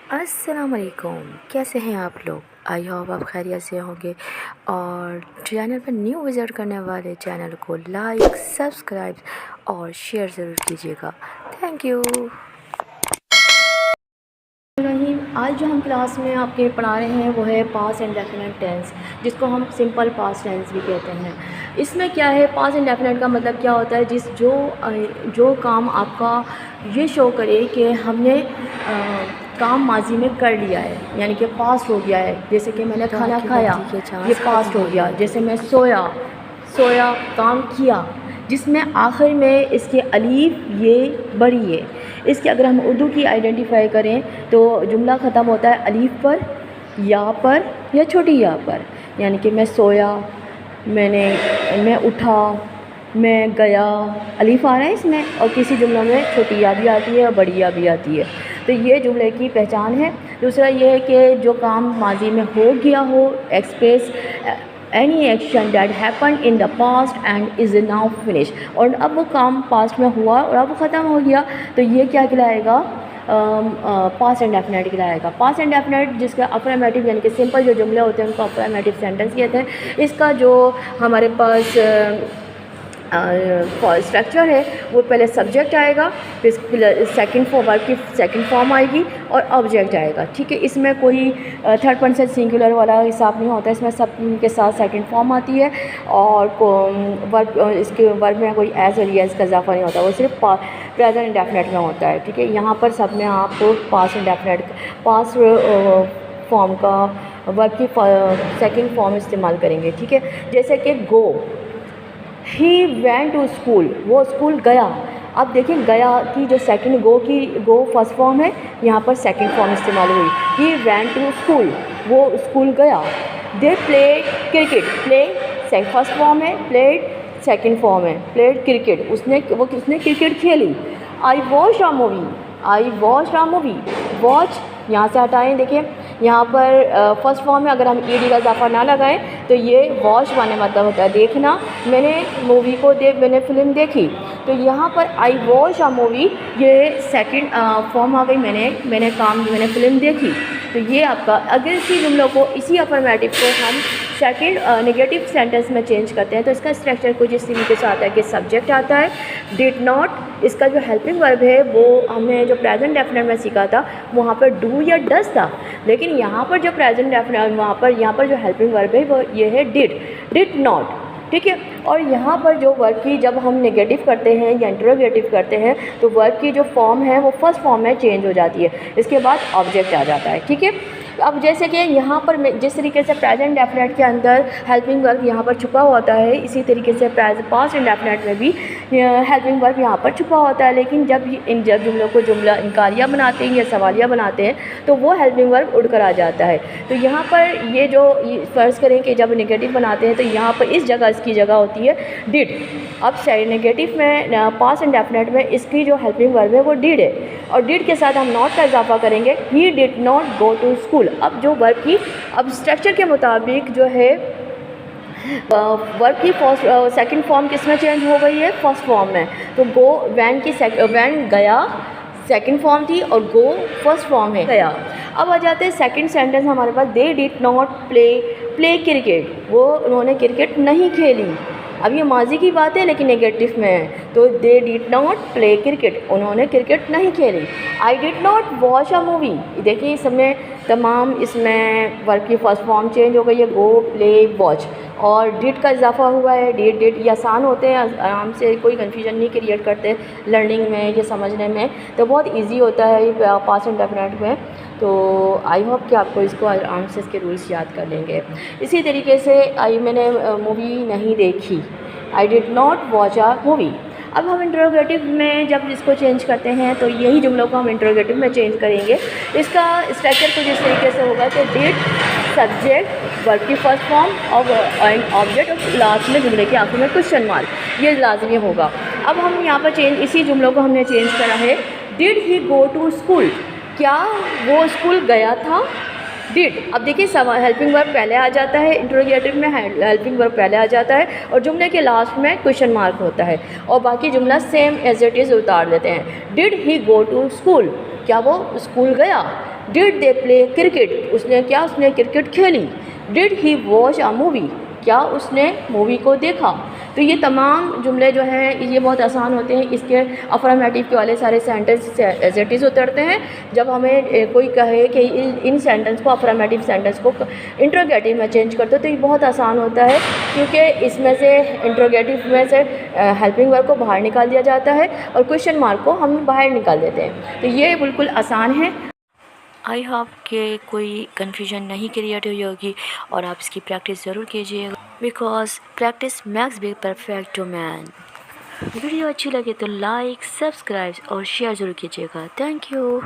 अस्सलाम वालेकुम। कैसे हैं आप लोग? आई होप आप खैरियत से होंगे। और चैनल पर न्यू विज़िट करने वाले चैनल को लाइक, सब्सक्राइब और शेयर ज़रूर कीजिएगा। Thank you. रहीम, आज जो हम क्लास में आपके पढ़ा रहे हैं वो है पास्ट इंडेफिनिट टेंस, जिसको हम सिंपल पास्ट टेंस भी कहते हैं। इसमें क्या है, पास्ट इंडेफिनिट का मतलब क्या होता है, जो काम आपका ये शो करे कि हमने काम माजी में कर लिया है, यानी कि पास्ट हो गया है। जैसे कि मैंने खाना खाया, ये पास्ट हो गया। जैसे मैं सोया काम किया, जिसमें आखिर में इसके अलीफ ये बड़ी है। इसके अगर हम उर्दू की आइडेंटिफाई करें तो जुमला ख़त्म होता है अलीफ पर, या पर या छोटी या पर। यानी कि मैं सोया, मैं उठा, मैं गया, अलीफ आ रहा है इसमें, और किसी जुमलों में छोटी या भी आती है और बड़ी या भी आती है। तो ये जुमले की पहचान है। दूसरा ये है कि जो काम माजी में हो गया हो, express any action that happen in the past and is now finish. और अब वो काम पास्ट में हुआ और अब वो ख़त्म हो गया, तो ये क्या कहलाएगा? पास्ट इंडेफिनिट कहलाएगा। पास्ट इंडेफिनिट जिसका अफर्मेटिव यानी कि सिंपल जो जुमले होते हैं उनको अफर्मेटिव सेंटेंस कहते हैं। इसका जो हमारे पास स्ट्रक्चर है वो पहले सब्जेक्ट आएगा, फिर सेकंड फॉर्म, वर्ब की सेकंड फॉर्म आएगी और ऑब्जेक्ट आएगा। ठीक है, इसमें कोई थर्ड पर्सन सिंगुलर वाला हिसाब नहीं होता, इसमें सब के साथ सेकंड फॉर्म आती है। और वर्ब, इसके वर्ब में कोई एज और एज का इजाफा नहीं होता, वो सिर्फ प्रेजेंट इंडेफिनिट में होता है। ठीक है, यहाँ पर सब में आप पास्ट इंडेफिनिट, पास्ट फॉर्म का वर्ब की सेकंड फॉर्म इस्तेमाल करेंगे। ठीक है, जैसे कि गो, ही वेंट टू स्कूल, वो स्कूल गया। अब देखिए गया की जो सेकंड गो फर्स्ट फॉर्म है, यहाँ पर सेकंड फॉर्म इस्तेमाल हुई। ही वेंट टू स्कूल, वो स्कूल गया। They played cricket, play first form है, प्लेड सेकंड फॉर्म है, प्लेड क्रिकेट, उसने क्रिकेट खेली। I watch a movie, I watch a movie, watch यहाँ से हटाएं। देखिए यहाँ पर फर्स्ट फॉर्म में अगर हम ईडी का इजाफा ना लगाएं तो ये वॉच माने मतलब होता है देखना। मैंने मूवी को मैंने फ़िल्म देखी, तो यहाँ पर आई वॉच अ मूवी, ये सेकंड फॉर्म आ गई। मैंने फ़िल्म देखी। तो ये आपका, अगर इसी जुमलों को, इसी अफर्मेटिव को हम सेकंड नेगेटिव सेंटेंस में चेंज करते हैं तो इसका स्ट्रक्चर कुछ इस तरीके से आता है कि सब्जेक्ट आता है, डिड नॉट, इसका जो हेल्पिंग वर्ब है वो हमने जो प्रेजेंट डेफिनेट में सीखा था वहाँ पर डू या डज था, लेकिन यहाँ पर जो प्रेजेंट डेफिनेट यहाँ पर जो हेल्पिंग वर्ब है वो ये है डिड नॉट। ठीक है, और यहाँ पर जो वर्ब की जब हम नेगेटिव करते हैं या इंटरोगेटिव करते हैं तो वर्ब की जो फॉर्म है वो फर्स्ट फॉर्म में चेंज हो जाती है, इसके बाद ऑब्जेक्ट आ जाता है। ठीक है, अब जैसे कि यहाँ पर जिस तरीके से प्रेजेंट डेफिनेट के अंदर हेल्पिंग वर्ब यहाँ पर छुपा होता है, इसी तरीके से पास्ट इंडेफिनेट में भी हेल्पिंग वर्ब यहाँ पर छुपा होता है। लेकिन जब जुमलों को जुमला इंकारिया बनाते हैं या सवालिया बनाते हैं तो वो हेल्पिंग वर्ब उड़कर आ जाता है। तो यहाँ पर ये जो फ़र्ज़ करें कि जब नेगेटिव बनाते हैं तो यहाँ पर इस जगह इसकी जगह होती है डिड। अब नेगेटिव में पास्ट इंडेफिनेट में इसकी जो हेल्पिंग वर्ब है वो डिड है, और डिड के साथ हम नॉट का इजाफा करेंगे, he did not go to school. अब जो वर्ब की, अब स्ट्रक्चर के मुताबिक जो है वर्ब की सेकंड फॉर्म किस में चेंज हो गई है? फर्स्ट फॉर्म में। तो गो, वैन गया सेकंड फॉर्म थी और गो फर्स्ट फॉर्म है, गया। अब आ जाते हैं सेकंड सेंटेंस हमारे पास, they did not play cricket, वो उन्होंने क्रिकेट नहीं खेली। अब ये माजी की बात है लेकिन नेगेटिव में है, तो दे डिड नॉट प्ले क्रिकेट, उन्होंने क्रिकेट नहीं खेली। I did not watch a movie, देखिए इस समय तमाम इसमें वर्ब की फर्स्ट फॉर्म चेंज हो गई है, गो, प्ले, वॉच, और डिड का इजाफा हुआ है। डिड ये आसान होते हैं, आराम से कोई कन्फ्यूजन नहीं क्रिएट करते लर्निंग में, ये समझने में, तो बहुत ईजी होता है पास्ट इंडेफिनिट में। तो आई होप कि आपको इसको आराम से इसके रूल्स याद कर लेंगे। इसी तरीके से मैंने मूवी नहीं देखी, I did not watch a movie. अब हम इंटरोगेटिव में जब इसको चेंज करते हैं तो यही जुमलों को हम इंटरोगेटिव में चेंज करेंगे। इसका स्ट्रक्चर कुछ इस तरीके से होगा कि डिड, सब्जेक्ट, वर्ब की फर्स्ट फॉर्म और ऑब्जेक्ट, और लास्ट में जुमले के आखिर में क्वेश्चन मार्क, ये लाजमी होगा। अब हम यहाँ पर इसी जुमलों को हमने चेंज करा है। Did he go to school, क्या वो स्कूल गया था? डिड। अब देखिए हेल्पिंग वर्ब पहले आ जाता है, इंट्रोगेटिव में हेल्पिंग वर्ब पहले आ जाता है और जुमले के लास्ट में क्वेश्चन मार्क होता है और बाकी जुमला सेम एज इट इज़ उतार देते हैं। Did he go to school, क्या वो स्कूल गया। डिड दे प्ले क्रिकेट, उसने क्रिकेट खेली। Did he watch a movie, क्या उसने मूवी को देखा। तो ये तमाम जुमले जो हैं ये बहुत आसान होते हैं। इसके अफर्मेटिव के वाले सारे सेंटेंस एज इट इज़ उतरते हैं। जब हमें कोई कहे कि इन सेंटेंस को, अफर्मेटिव सेंटेंस को इंट्रोगेटिव में चेंज कर दो, तो ये बहुत आसान होता है क्योंकि इसमें से इंट्रोगेटिव में से हेल्पिंग वर्ब को बाहर निकाल दिया जाता है और क्वेश्चन मार्क को हम बाहर निकाल देते हैं। तो ये बिल्कुल आसान है। आई होप कि कोई कन्फ्यूजन नहीं क्रिएट हुई होगी और आप इसकी प्रैक्टिस ज़रूर कीजिएगा, because practice makes be perfect to man. Video अच्छी लगे तो लाइक, सब्सक्राइब और शेयर ज़रूर कीजिएगा। Thank you.